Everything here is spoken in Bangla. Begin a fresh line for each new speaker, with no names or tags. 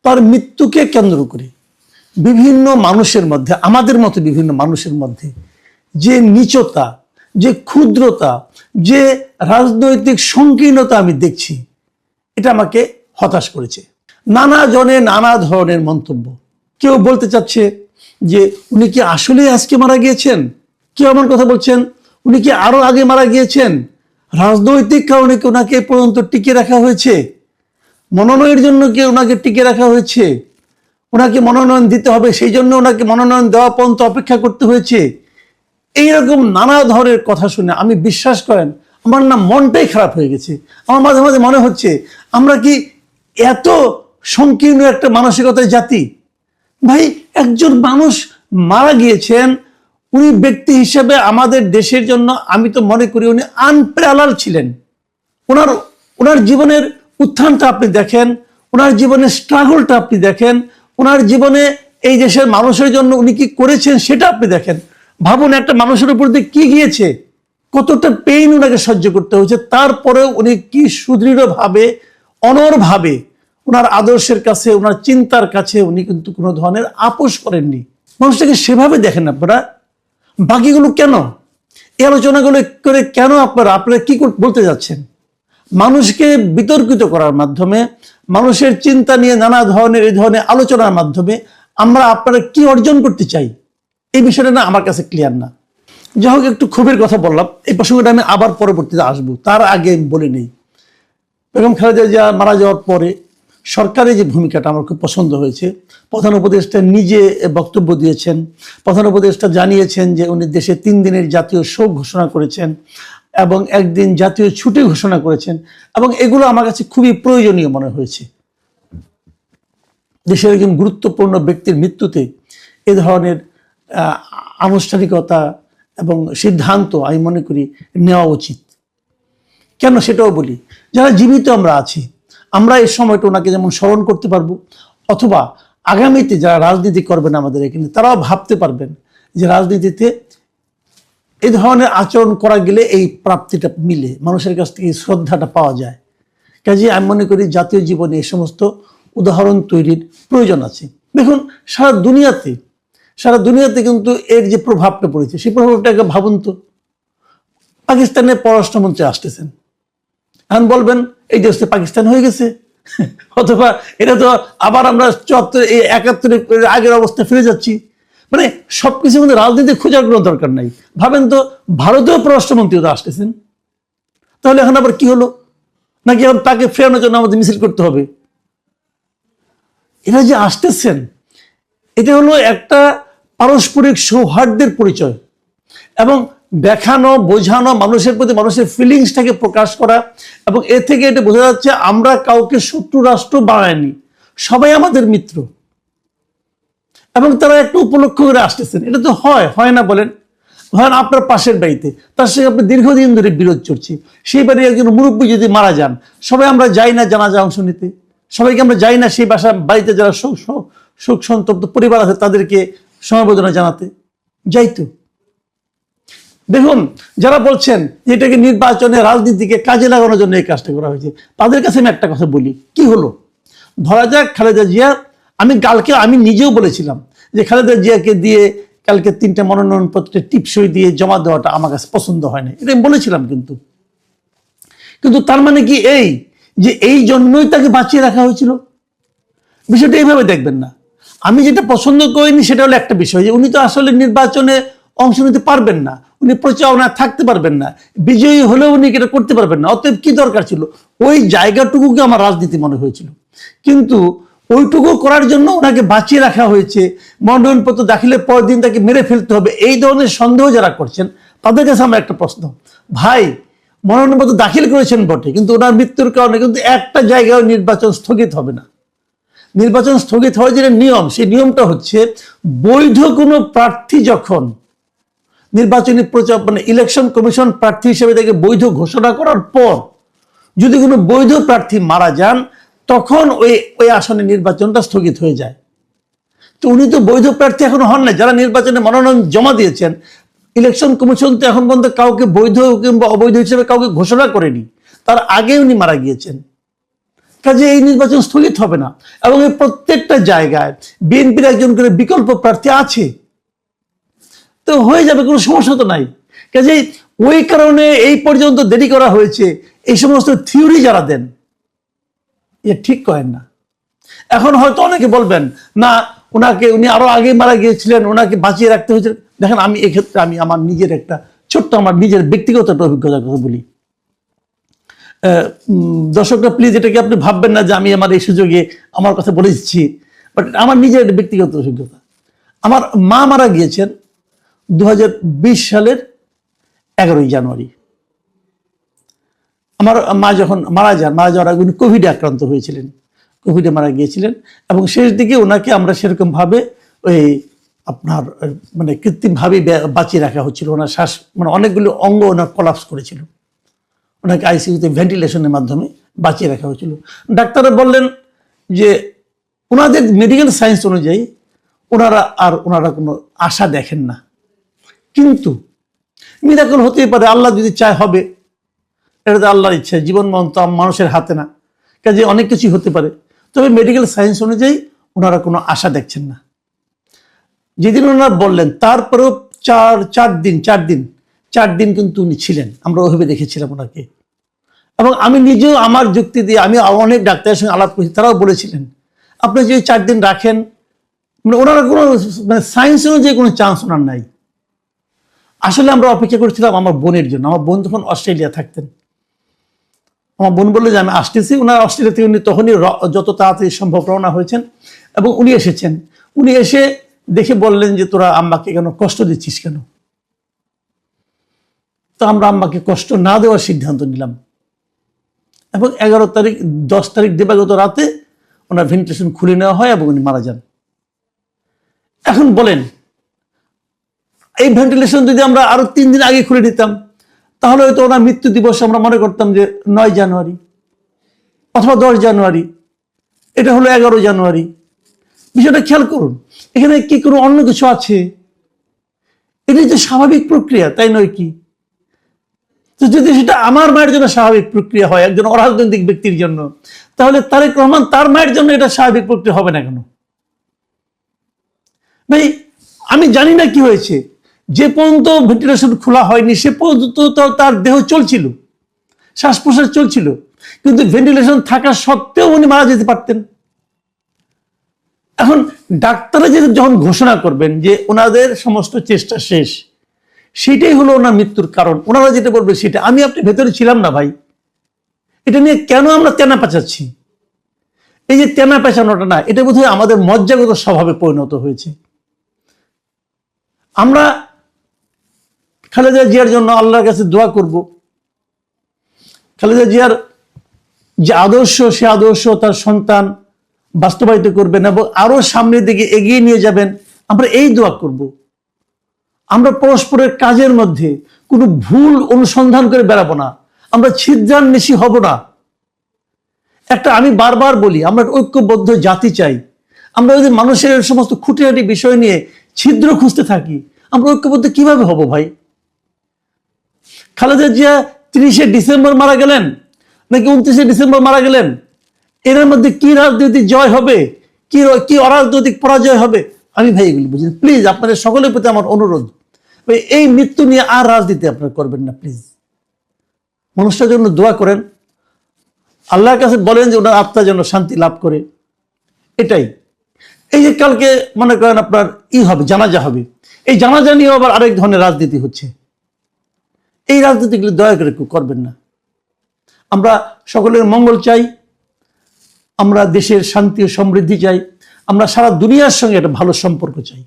তার মৃত্যুকে কেন্দ্র করে বিভিন্ন মানুষের মধ্যে, আমাদের মতো বিভিন্ন মানুষের মধ্যে যে নীচতা, যে ক্ষুদ্রতা, যে রাজনৈতিক সংকীর্ণতা আমি দেখছি, এটা আমাকে হতাশ করেছে। নানা জনে নানা ধরনের মন্তব্য। কেউ বলতে চাচ্ছে যে উনি কি আসলে আজকে মারা গিয়েছেন, কেউ এমন কথা বলছেন উনি কি আরো আগে মারা গিয়েছেন, রাজনৈতিক কারণে কি ওনাকে পর্যন্ত টিকে রাখা হয়েছে, মনোনয়নের জন্য কি ওনাকে টিকে রাখা হয়েছে, ওনাকে মনোনয়ন দিতে হবে সেই জন্য ওনাকে মনোনয়ন দেওয়া পর্যন্ত অপেক্ষা করতে হয়েছে। এইরকম নানা ধরনের কথা শুনে আমি, বিশ্বাস করেন, আমার না মনটাই খারাপ হয়ে গেছে। আমার মাঝে মাঝে মনে হচ্ছে আমরা কি এত সংকীর্ণ একটা মানসিকতার জাতি? ভাই, একজন মানুষ মারা গিয়েছেন, উনি ব্যক্তি হিসেবে আমাদের দেশের জন্য আমি তো মনে করি উনি আনপ্যারালাল ছিলেন। ওনার জীবনের উত্থানটা আপনি দেখেন, ওনার জীবনের স্ট্রাগলটা আপনি দেখেন, ওনার জীবনে এই দেশের মানুষের জন্য উনি কি করেছেন সেটা আপনি দেখেন। ভাবুন, একটা মানুষের উপর দিয়ে কি গিয়েছে, কতটা পেইন ওনাকে সহ্য করতে হয়েছে, তারপরেও উনি কি সুদৃঢ়ভাবে, অনড়ভাবে ওনার আদর্শের কাছে, ওনার চিন্তার কাছে উনি কিন্তু কোনো ধরনের আপোষ করেননি। মানুষটাকে সেভাবে দেখেন আপনারা। বাকিগুলো কেন, এই আলোচনাগুলো করে কেন আপনারা কি বলতে যাচ্ছেন? মানুষকে বিতর্কিত করার মাধ্যমে, মানুষের চিন্তা নিয়ে নানা ধরনের এই ধরনের আলোচনার মাধ্যমে আপনারা কি অর্জন করতে চাই, এই বিষয়টা না আমার কাছে ক্লিয়ার না। যাই হোক, একটু ক্ষোভের কথা বললাম, এই প্রসঙ্গটা আমি আবার পরবর্তীতে আসবো, তার আগে আমি বলে নেই, বেগম খালেদা জিয়া মারা যাওয়ার পরে সরকারের যে ভূমিকাটা আমার খুব পছন্দ হয়েছে। প্রধান উপদেষ্টা নিজে বক্তব্য দিয়েছেন, প্রধান উপদেষ্টা জানিয়েছেন যে উনি দেশে 3 দিনের জাতীয় শোক ঘোষণা করেছেন এবং একদিন জাতীয় ছুটি ঘোষণা করেছেন, এবং এগুলো আমার কাছে খুবই প্রয়োজনীয় মনে হয়েছে। দেশের একজন গুরুত্বপূর্ণ ব্যক্তির মৃত্যুতে এ ধরনের আনুষ্ঠানিকতা এবং সিদ্ধান্ত আমি মনে করি নেওয়া উচিত। কেন সেটাও বলি, যারা জীবিত আমরা আছি, আমরা এই সময়টা ওনাকে যেমন স্মরণ করতে পারবো, অথবা আগামীতে যারা রাজনীতি করবেন আমাদের এখানে, তারাও ভাবতে পারবেন যে রাজনীতিতে এই ধরনের আচরণ করা গেলে এই প্রাপ্তিটা মিলে, মানুষের কাছ থেকে শ্রদ্ধাটা পাওয়া যায়। কাজে আমি মনে করি জাতীয় জীবনে এই সমস্ত উদাহরণ তৈরির প্রয়োজন আছে। দেখুন, সারা দুনিয়াতে কিন্তু এর যে প্রভাবটা পড়েছে, সেই প্রভাবটাকে ভাবুন তো। পাকিস্তানের পররাষ্ট্রমন্ত্রী আসতেছেন, এখন বলবেন এই দেশে পাকিস্তান হয়ে গেছে, অথবা এটা তো আবার আমরা 74 আগের অবস্থা ফিরে যাচ্ছি। মানে সবকিছু মধ্যে রাজনীতি খোঁজার কোনো দরকার নাই। ভাবেন তো, ভারতীয় পররাষ্ট্রমন্ত্রী তো আসতেছেন, তাহলে এখন আবার কি হলো? নাকি এখন তাকে ফেরানোর জন্য আমাদের মিছিল করতে হবে? এরা যে আসতেছেন, এটা হলো একটা পারস্পরিক সৌহার্দ্যের পরিচয়, এবং দেখানো, বোঝানো, মানুষের প্রতি মানুষের ফিলিংসটাকে প্রকাশ করা, এবং এ থেকে এটা বোঝা যাচ্ছে আমরা কাউকে শত্রু রাষ্ট্র বানাইনি, সবাই আমাদের মিত্র, এবং তারা একটা উপলক্ষ করে আসতেছেন। এটা তো হয় না বলেন? ধরেন আপনার পাশের বাড়িতে, তার সঙ্গে আপনি দীর্ঘদিন ধরে বিরোধ চলছে, সেই বাড়ির একজন মুরব্বী যদি মারা যান, সবাই আমরা যাই না জানাজা অংশ নিতে? সবাইকে আমরা যাই না সেই বাড়িতে যারা শোক সন্তপ্ত পরিবার আছে তাদেরকে সমবেদনা জানাতে? যাইতো। দেখুন, যারা বলছেন যে এটাকে নির্বাচনে, রাজনীতিকে কাজে লাগানোর জন্য এই কাজটা করা হয়েছে, তাদের কাছে আমি একটা কথা বলি, কি হলো? ধরা যাক খালেদা জিয়া, আমি নিজেও বলেছিলাম যে খালেদা জিয়াকে দিয়ে কালকে 3টে মনোনয়নপত্রে টিপসই দিয়ে জমা দেওয়াটা আমার কাছে পছন্দ হয় না, এটা আমি বলেছিলাম। কিন্তু তার মানে কি এই যে এই জন্যই তাকে বাঁচিয়ে রাখা হয়েছিল? বিষয়টা এইভাবে দেখবেন না। আমি যেটা পছন্দ করিনি সেটা হলো একটা বিষয়, যে উনি তো আসলে নির্বাচনে অংশ নিতে পারবেন না, উনি প্রচারণায় থাকতে পারবেন না, বিজয়ী হলেও উনি এটা করতে পারবেন না। অতএব কি দরকার ছিল? ওই জায়গাটুকুকে আমার রাজনীতি মনে হয়েছিল, কিন্তু ওইটুকু করার জন্য ওনাকে বাঁচিয়ে রাখা হয়েছে। মনোনয়নপত্র দাখিলের পরের দিন তাকে মেরে ফেলতে হবে, এই ধরনের সন্দেহ যারা করছেন তাদের কাছে আমার একটা প্রশ্ন, ভাই, মনোনয়নপত্র দাখিল করেছেন বটে, কিন্তু ওনার মৃত্যুর কারণে কিন্তু একটা জায়গায় নির্বাচন স্থগিত হবে না। নির্বাচন স্থগিত হওয়ার যে নিয়ম, সেই নিয়মটা হচ্ছে বৈধ কোনো প্রার্থী যখন নির্বাচনী ইলেকশন কমিশন প্রার্থী হিসেবে তাকে বৈধ ঘোষণা করার পর যদি কোনো বৈধ প্রার্থী মারা যান, তখন ওই আসনে নির্বাচনটা স্থগিত হয়ে যায়। তো উনি তো বৈধ প্রার্থী এখনো হন না। যারা নির্বাচনে মনোনয়ন জমা দিয়েছেন, ইলেকশন কমিশন তো এখন পর্যন্ত কাউকে বৈধ কিংবা অবৈধ হিসেবে কাউকে ঘোষণা করেনি, তার আগে উনি মারা গিয়েছেন। কাজে এই নির্বাচন স্থগিত হবে না, এবং এই প্রত্যেকটা জায়গায় বিএনপির একজন করে বিকল্প প্রার্থী আছে, তো হয়ে যাবে, কোনো সমস্যা তো নাই। কাজেই ওই কারণে এই পর্যন্ত দেরি করা হয়েছে। এই সমস্ত থিওরি যারা দেন এ ঠিক করেন না। এখন হয়তো অনেকে বলবেন না, উনি আরো আগে মারা গিয়েছিলেন, ওনাকে বাঁচিয়ে রাখতে হয়েছে। দেখেন, আমি এক্ষেত্রে আমি আমার নিজের একটা ছোট্ট, আমার নিজের ব্যক্তিগত একটা অভিজ্ঞতার কথা বলি। দর্শকরা প্লিজ এটাকে আপনি ভাববেন না যে আমি আমার এই সুযোগে আমার কথা বলে দিচ্ছি, বাট আমার নিজের ব্যক্তিগত অভিজ্ঞতা। আমার মা মারা গিয়েছেন 2020 সালের 11ই জানুয়ারি। আমার মা যখন মারা যাওয়ার আগে উনি কোভিডে আক্রান্ত হয়েছিলেন, কোভিডে মারা গিয়েছিলেন, এবং শেষ দিকে ওনাকে আমরা সেরকম ভাবে ওই আপনার মানে কৃত্রিমভাবে বাঁচিয়ে রাখা হচ্ছিল। ওনার শ্বাস মানে অনেকগুলো অঙ্গ ওনার কলাপস করেছিল, ওনাকে আইসিইউতে ভেন্টিলেশনের মাধ্যমে বাঁচিয়ে রাখা হয়েছিল। ডাক্তাররা বললেন যে ওনাদের মেডিকেল সায়েন্স অনুযায়ী ওনারা কোনো আশা দেখেন না, কিন্তু মিরাকল হতেই পারে, আল্লাহ যদি চায় হবে, এটা তো আল্লাহর ইচ্ছা, জীবন মরণ তো মানুষের হাতে না, কাজে অনেক কিছুই হতে পারে। তবে মেডিকেল সায়েন্স অনুযায়ী ওনারা কোনো আশা দেখছেন না। যেদিন ওনারা বললেন তারপরেও চার দিন কিন্তু উনি ছিলেন, আমরা ওইভাবে দেখেছিলাম ওনাকে। এবং আমি নিজেও আমার যুক্তি দিয়ে, আমি অনেক ডাক্তারের সঙ্গে আলাপ করেছি, তারাও বলেছিলেন আপনি যদি 4 দিন রাখেন, মানে ওনারা কোনো মানে সায়েন্স অনুযায়ী কোনো চান্স ওনার নাই। আসলে আমরা অপেক্ষা করছিলাম আমার বোনের জন্য। আমার বোন তখন অস্ট্রেলিয়া থাকতেন। আমার বোন বললো যে আমি আসতেছি। ওনার অস্ট্রেলিয়া থেকে উনি তখনই যত তাড়াতাড়ি সম্ভব রওনা হয়েছেন, এবং উনি এসেছেন। উনি এসে দেখে বললেন যে তোরা আম্মাকে কেন কষ্ট দিচ্ছিস কেন? তো আমরা আম্মাকে কষ্ট না দেওয়ার সিদ্ধান্ত নিলাম, এবং 10 তারিখ দিবাগত রাতে ওনার ভেন্টিলেশন খুলে নেওয়া হয় এবং উনি মারা যান। এখন বলেন, এই ভেন্টিলেশন যদি আমরা আরো 3 দিন আগে খুলে নিতাম, তাহলে হয়তো ওনার মৃত্যু দিবস আমরা মনে করতাম যে 9 জানুয়ারি অথবা 10 জানুয়ারি, এটা হলো 11 জানুয়ারি। বিষয়টা খেয়াল করুন, এখানে কি কোনো অন্য কিছু আছে? এটাই তো স্বাভাবিক প্রক্রিয়া, তাই নয় কি? তো যদি সেটা আমার মায়ের জন্য স্বাভাবিক প্রক্রিয়া হয়, একজন অরাজনৈতিক ব্যক্তির জন্য, তাহলে তারেক রহমান তার মায়ের জন্য এটা স্বাভাবিক প্রক্রিয়া হবে না কেন? ভাই, আমি জানি না কি হয়েছে, যে পর্যন্ত ভেন্টিলেশন খোলা হয়নি সে পর্যন্ত তার দেহ চলছিল, শ্বাস প্রশ্বাস চলছিল, কিন্তু ভেন্টিলেশন থাকা সত্ত্বেও উনি মারা যেতে পারতেন। এখন ডাক্তাররা যখন ঘোষণা করবেন যে ওনাদের সমস্ত চেষ্টা শেষ, সেটাই হলো ওনার মৃত্যুর কারণ, ওনারা যেটা বলবে সেটা। আমি আপনি ভেতরে ছিলাম না ভাই, এটা নিয়ে কেন আমরা তেনা পেঁচাচ্ছি? এই যে তেনা পেঁচানোটা না, এটা বোধহয় আমাদের মজ্জাগত স্বভাবে পরিণত হয়েছে। আমরা খালেদা জিয়ার জন্য আল্লাহর কাছে দোয়া করব, খালেদা জিয়ার যে আদর্শ, সে আদর্শ তার সন্তান বাস্তবায়িত করবেন এবং আরো সামনের দিকে এগিয়ে নিয়ে যাবেন, আমরা এই দোয়া করব। আমরা পরস্পরের কাজের মধ্যে কোনো ভুল অনুসন্ধান করে বেড়াবো না, আমরা ছিদ্রান্বেষী হব না। আমি বারবার বলি, আমরা ঐক্যবদ্ধ জাতি চাই। আমরা যদি মানুষের সমস্ত খুঁটিনাটি বিষয় নিয়ে ছিদ্র খুঁজতে থাকি, আমরা ঐক্যবদ্ধ কিভাবে হব ভাই? খালেদা জিয়া 30শে ডিসেম্বর মারা গেলেন নাকি 29শে ডিসেম্বর মারা গেলেন, এর মধ্যে কি রাজনৈতিক জয় হবে, কি অরাজনৈতিক পরাজয় হবে? আমি ভাই এগুলো বুঝি। প্লিজ আপনাদের সকলের প্রতি আমার অনুরোধ, এই মৃত্যু নিয়ে আর রাজনীতি আপনারা করবেন না প্লিজ। মানুষটার জন্য দোয়া করেন, আল্লাহর কাছে বলেন যে ওনার আত্মা যেন শান্তি লাভ করে। এটাই। এই যে কালকে মনে করেন আপনার হবে, জানাজা হবে, এই জানাজা নিয়েও আবার আরেক ধরনের রাজনীতি হচ্ছে। এই রাজনীতিগুলো দয়া করে কেউ করবেন না। আমরা সকলের মঙ্গল চাই, আমরা দেশের শান্তি ও সমৃদ্ধি চাই, আমরা সারা দুনিয়ার সঙ্গে একটা ভালো সম্পর্ক চাই।